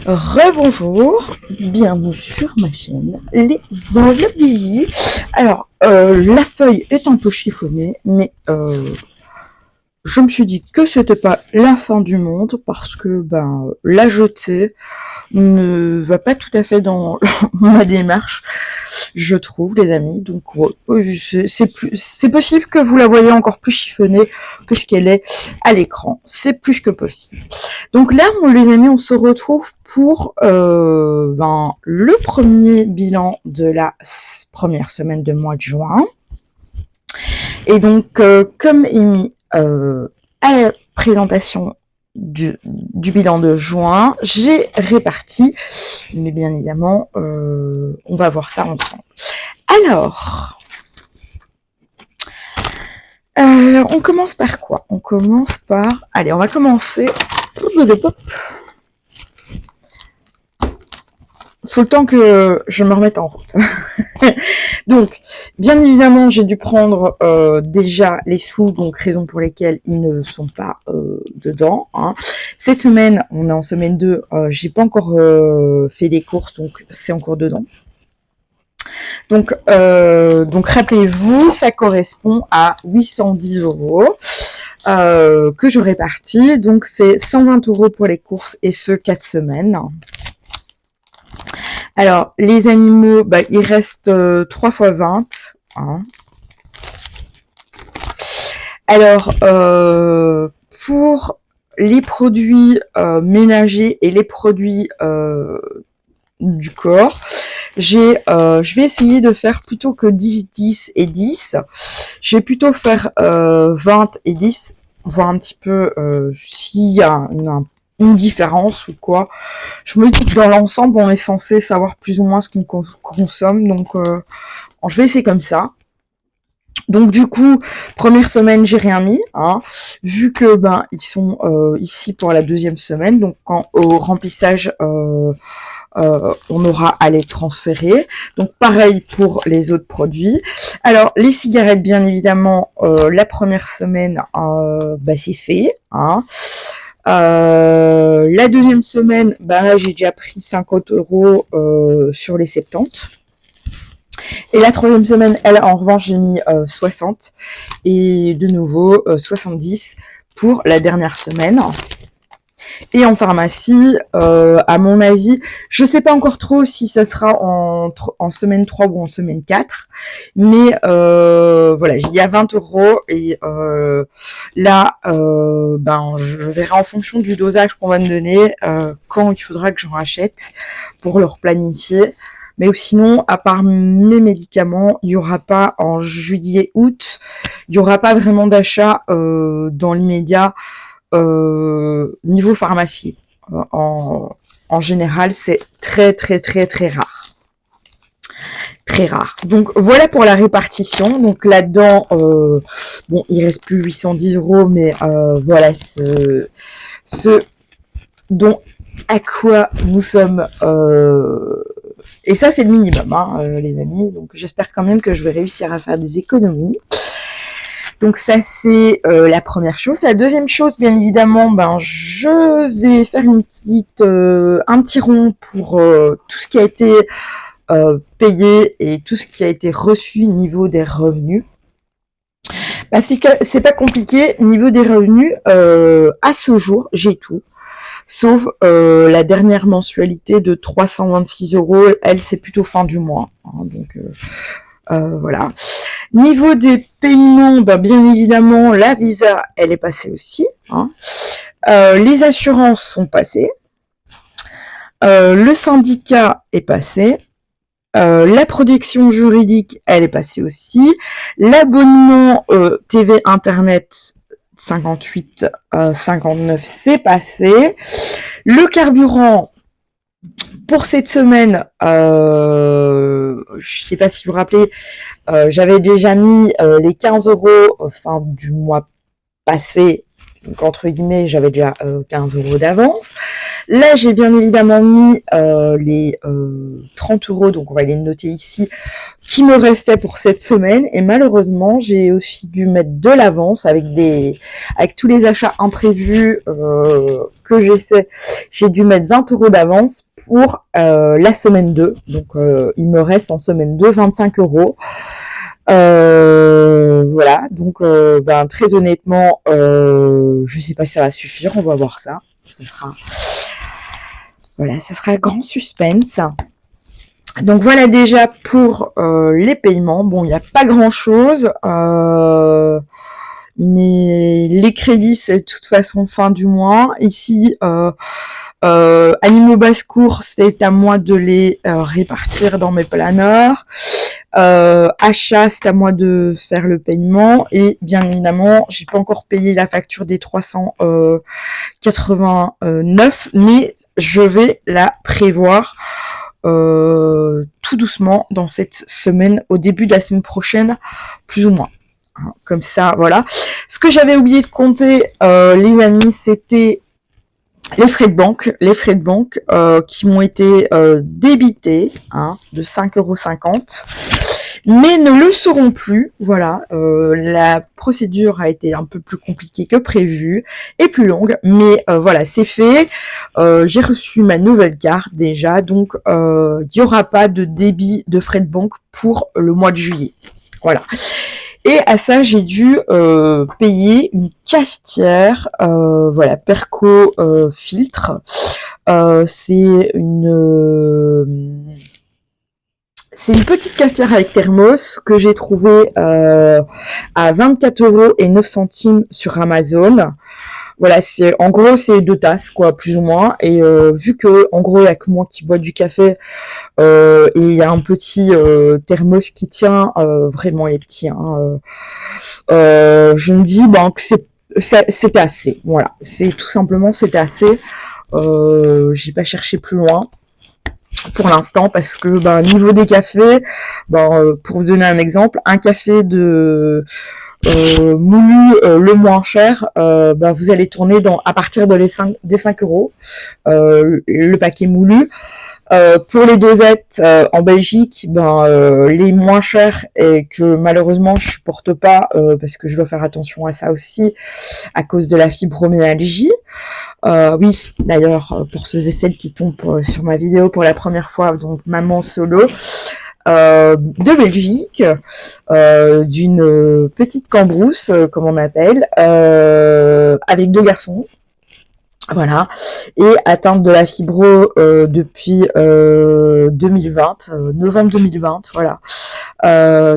Rebonjour, bienvenue sur ma chaîne, les enveloppes des vies. Alors, la feuille est un peu chiffonnée, mais je me suis dit que c'était pas la fin du monde parce que la jeter ne va pas tout à fait dans ma démarche, je trouve, les amis. Donc, c'est possible que vous la voyez encore plus chiffonnée que ce qu'elle est à l'écran. C'est plus que possible. Donc là, les amis, on se retrouve pour le premier bilan de la première semaine de mois de juin. Et donc, comme émis à la présentation du bilan de juin, j'ai réparti, mais bien évidemment, on va voir ça ensemble. Alors, on commence par quoi? On commence par... Allez, on va commencer... Faut le temps que je me remette en route. Donc, bien évidemment, j'ai dû prendre déjà les sous, donc raison pour lesquelles ils ne sont pas dedans. Hein. Cette semaine, on est en semaine 2, j'ai pas encore fait les courses, donc c'est encore dedans. Donc rappelez-vous, ça correspond à 810 € que je répartis. Donc, c'est 120 € pour les courses et ce 4 semaines. Alors, les animaux, il reste 3 fois 20. Hein. Alors, pour les produits ménagers et les produits du corps, je vais essayer de faire plutôt que 10, 10 et 10. Je vais plutôt faire 20 et 10, voir un petit peu s'il y a une différence ou quoi. Je me dis que dans l'ensemble, on est censé savoir plus ou moins ce qu'on consomme, donc je vais essayer comme ça. Donc du coup, première semaine, j'ai rien mis, hein, vu que ils sont ici pour la deuxième semaine, donc au remplissage, on aura à les transférer. Donc pareil pour les autres produits. Alors les cigarettes, bien évidemment, la première semaine, c'est fait, hein. La deuxième semaine, là j'ai déjà pris 50 € sur les 70. Et la troisième semaine, elle, en revanche, j'ai mis 60. Et de nouveau, 70 pour la dernière semaine. Et en pharmacie, à mon avis, je sais pas encore trop si ça sera en semaine 3 ou en semaine 4. Mais voilà, il y a 20 € et là, je verrai en fonction du dosage qu'on va me donner quand il faudra que j'en rachète pour leur planifier. Mais sinon, à part mes médicaments, il n'y aura pas en juillet, août, il n'y aura pas vraiment d'achat dans l'immédiat niveau pharmacie. En général, c'est très très très très rare. Très rare. Donc voilà pour la répartition. Donc là-dedans, il reste plus 810 €, mais voilà ce dont à quoi nous sommes et ça c'est le minimum, hein, les amis, donc j'espère quand même que je vais réussir à faire des économies. Donc ça c'est la première chose. La deuxième chose, bien évidemment, je vais faire un petit rond pour tout ce qui a été payé et tout ce qui a été reçu niveau des revenus. C'est pas compliqué, niveau des revenus, à ce jour, j'ai tout. Sauf la dernière mensualité de 326 €, elle c'est plutôt fin du mois. Hein, donc voilà. Niveau des paiements, bien évidemment, la Visa, elle est passée aussi. Hein. Les assurances sont passées. Le syndicat est passé. La protection juridique, elle est passée aussi. L'abonnement TV Internet 58, 59, c'est passé. Le carburant, pour cette semaine, je sais pas si vous vous rappelez, j'avais déjà mis les 15 € fin du mois passé Donc, entre guillemets, j'avais déjà 15 € d'avance. Là, j'ai bien évidemment mis les 30 €, donc on va les noter ici, qui me restait pour cette semaine. Et malheureusement, j'ai aussi dû mettre de l'avance avec tous les achats imprévus que j'ai fait. J'ai dû mettre 20 € d'avance pour la semaine 2. Donc, il me reste en semaine 2 25 €. Voilà, donc très honnêtement, je sais pas si ça va suffire, on va voir ça. Ça sera grand suspense. Donc voilà déjà pour les paiements. Bon, il n'y a pas grand chose, mais les crédits c'est de toute façon fin du mois. Ici, animaux basse-cour, c'est à moi de les répartir dans mes planeurs. Achat, c'est à moi de faire le paiement. Et bien évidemment, j'ai pas encore payé la facture des 389, mais je vais la prévoir tout doucement dans cette semaine, au début de la semaine prochaine, plus ou moins. Comme ça, voilà. Ce que j'avais oublié de compter, les amis, c'était les frais de banque, qui m'ont été débités de 5,50 €, mais ne le seront plus. Voilà, la procédure a été un peu plus compliquée que prévu et plus longue, mais voilà, c'est fait. J'ai reçu ma nouvelle carte déjà, donc il n'y aura pas de débit de frais de banque pour le mois de juillet. Voilà. Et à ça, j'ai dû payer une cafetière, voilà, Perco filtre. C'est une petite cafetière avec thermos que j'ai trouvée à 24,09 € sur Amazon. Voilà, en gros c'est 2 tasses quoi, plus ou moins. Et vu que en gros il y a que moi qui bois du café, et il y a un petit thermos qui tient, vraiment les petits. Je me dis que c'était assez. Voilà, c'est tout simplement c'était assez. J'ai pas cherché plus loin pour l'instant parce que niveau des cafés, pour vous donner un exemple, un café de moulu le moins cher, vous allez tourner à partir des 5 € le paquet moulu. Pour les dosettes en Belgique, les moins chers et que malheureusement je supporte pas parce que je dois faire attention à ça aussi à cause de la fibromyalgie. Oui, d'ailleurs, pour ceux et celles qui tombent sur ma vidéo pour la première fois, donc maman solo de Belgique, d'une petite cambrousse, comme on appelle, avec 2 garçons. Voilà, et atteinte de la fibro depuis 2020, novembre 2020, voilà.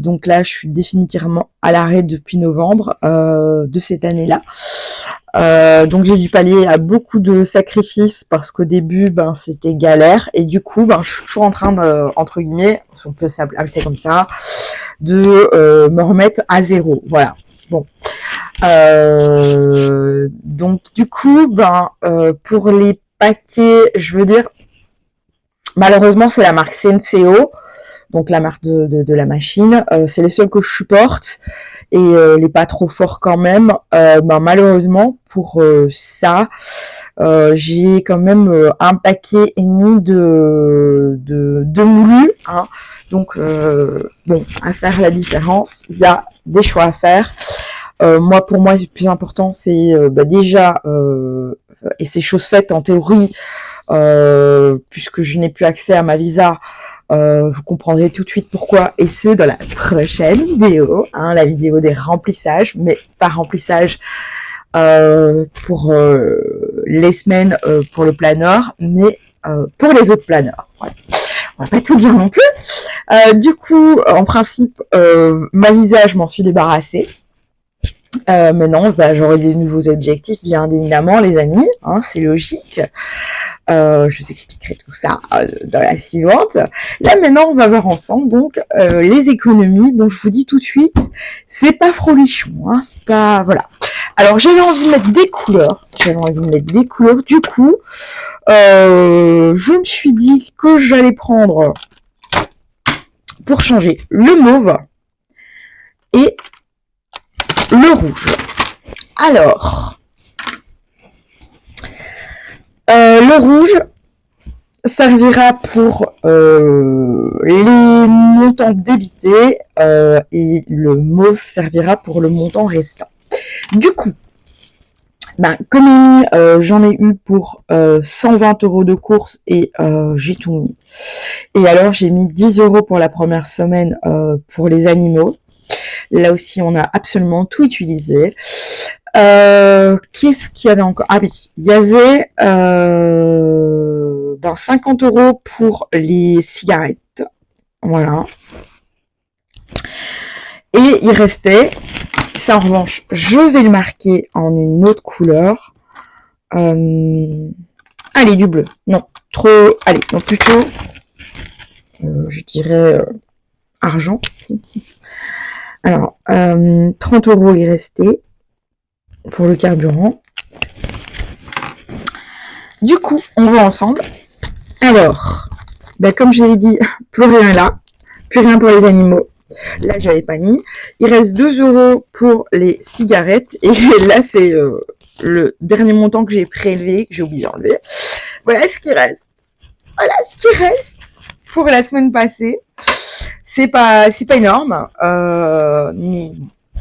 Donc là, je suis définitivement à l'arrêt depuis novembre de cette année-là. Donc j'ai dû pallier à beaucoup de sacrifices parce qu'au début, c'était galère. Et du coup, je suis toujours en train de, entre guillemets, si on peut s'appeler comme ça, de me remettre à zéro. Voilà. Bon. Donc du coup, pour les paquets, je veux dire, malheureusement, c'est la marque Senseo, donc la marque de la machine. C'est les seuls que je supporte et les pas trop forts quand même. Malheureusement, pour ça, j'ai quand même un paquet et demi de moulus. Donc, bon, à faire la différence, il y a des choix à faire. Pour moi, le plus important, c'est déjà, et c'est chose faite en théorie, puisque je n'ai plus accès à ma visa, vous comprendrez tout de suite pourquoi, et ce, dans la prochaine vidéo, la vidéo des remplissages, mais pas remplissage pour les semaines pour le planeur, mais pour les autres planeurs. Voilà. On va pas tout dire non plus. Du coup, en principe, ma visa, je m'en suis débarrassée. Maintenant, j'aurai des nouveaux objectifs, bien évidemment, les amis, c'est logique. Je vous expliquerai tout ça dans la suivante. Là, maintenant, on va voir ensemble, donc, les économies. Bon, je vous dis tout de suite, c'est pas frolichon, c'est pas... Voilà. Alors, j'avais envie de mettre des couleurs. Du coup, je me suis dit que j'allais prendre, pour changer, le mauve et le rouge. Alors, Le rouge servira pour les montants débités et le mauve servira pour le montant restant. Du coup, comme j'en ai eu pour 120 € de course et j'ai tout mis. Et alors j'ai mis 10 € pour la première semaine pour les animaux. Là aussi on a absolument tout utilisé. Qu'est-ce qu'il y avait encore? Ah oui, il y avait 50 € pour les cigarettes. Voilà. Et il restait, ça en revanche, je vais le marquer en une autre couleur. Allez, du bleu. Non, trop. Allez, non, plutôt, je dirais argent. Alors, 30 € il restait pour le carburant. Du coup, on va ensemble. Alors, comme je l'ai dit, plus rien là, plus rien pour les animaux. Là, j'avais pas mis. Il reste 2 € pour les cigarettes. Et là, c'est le dernier montant que j'ai prélevé, que j'ai oublié d'enlever. Voilà ce qui reste. Voilà ce qui reste pour la semaine passée. C'est pas énorme, mais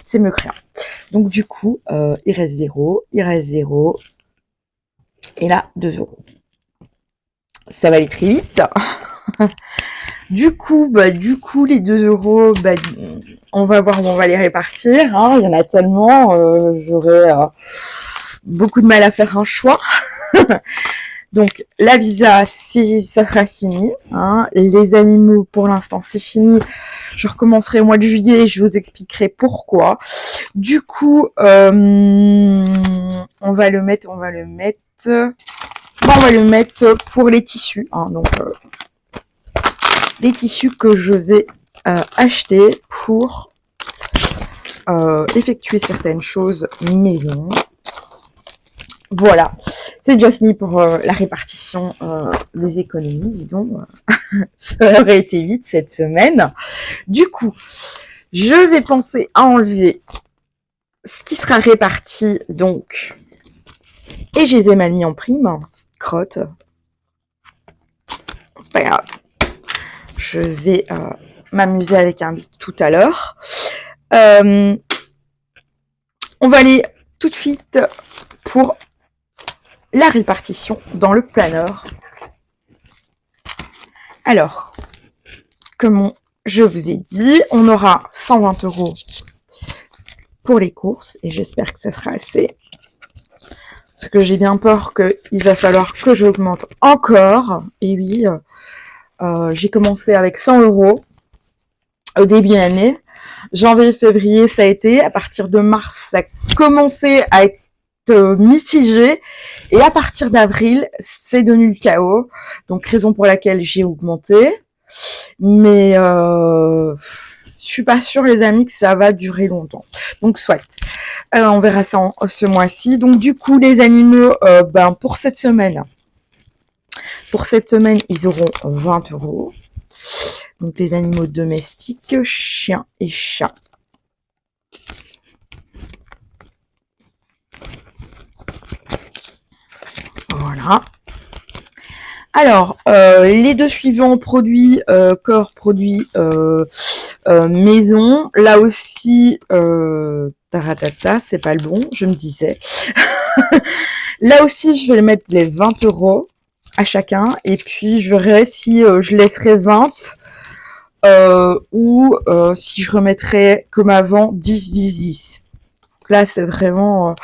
c'est mieux que rien. Donc du coup, il reste 0, il reste 0. Et là, 2 €. Ça va aller très vite. Du coup, les 2 €, on va voir où on va les répartir. Hein. Il y en a tellement, j'aurais beaucoup de mal à faire un choix. Donc, la visa, ça sera fini. Hein. Les animaux, pour l'instant, c'est fini. Je recommencerai au mois de juillet et je vous expliquerai pourquoi. Du coup, on va le mettre pour les tissus. Hein. Donc, les tissus que je vais acheter pour effectuer certaines choses maison. Voilà, c'est déjà fini pour la répartition des économies, disons. Ça aurait été vite cette semaine. Du coup, je vais penser à enlever ce qui sera réparti, donc, et je les ai mal mis en prime. Crotte. C'est pas grave. Je vais m'amuser avec un bic tout à l'heure. On va aller tout de suite pour la répartition dans le planeur. Alors, comme je vous ai dit, on aura 120 € pour les courses et j'espère que ça sera assez. Parce que j'ai bien peur qu'il va falloir que j'augmente encore. Et oui, j'ai commencé avec 100 € au début de l'année. Janvier, février, ça a été. À partir de mars, ça a commencé à être mitigé. Et à partir d'avril, c'est devenu le chaos. Donc, raison pour laquelle j'ai augmenté. Mais je suis pas sûre, les amis, que ça va durer longtemps. Donc, soit. On verra ça ce mois-ci. Donc, du coup, les animaux, pour cette semaine, ils auront 20 €. Donc, les animaux domestiques, chiens et chats. Voilà. Alors, les deux suivants, produits corps, produits maison. Là aussi, taratata, c'est pas le bon, je me disais. Là aussi, je vais mettre les 20 € à chacun. Et puis, je verrai si je laisserai 20 ou si je remettrai comme avant 10, 10, 10. Donc là, c'est vraiment...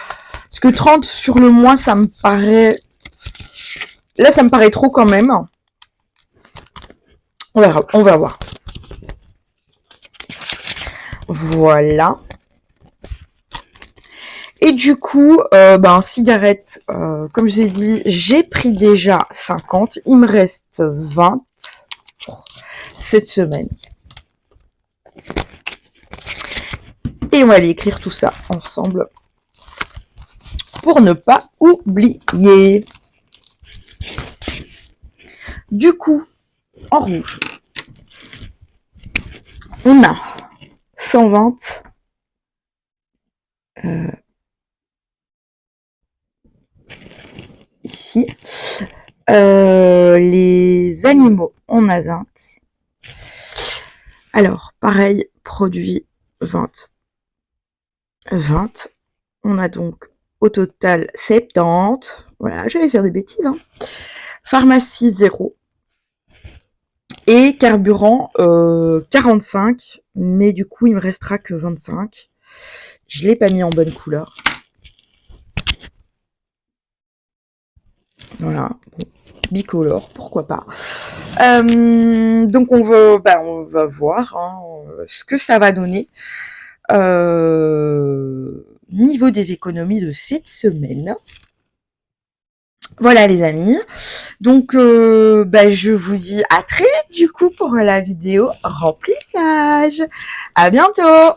parce que 30 sur le mois, ça me paraît... Là, ça me paraît trop quand même. On va voir. Voilà. Et du coup, cigarette, comme je vous ai dit, j'ai pris déjà 50. Il me reste 20 cette semaine. Et on va aller écrire tout ça ensemble pour ne pas oublier. Du coup, en rouge, on a 120 ici. Les animaux, on a 20. Alors, pareil, produits 20. 20. On a donc au total 70. Voilà, j'allais faire des bêtises. Hein. Pharmacie 0. Et carburant 45. Mais du coup, il me restera que 25. Je ne l'ai pas mis en bonne couleur. Voilà. Bon. Bicolore, pourquoi pas. Donc on va voir hein, ce que ça va donner. Niveau des économies de cette semaine. Voilà les amis. Donc je vous dis à très vite du coup pour la vidéo remplissage. À bientôt.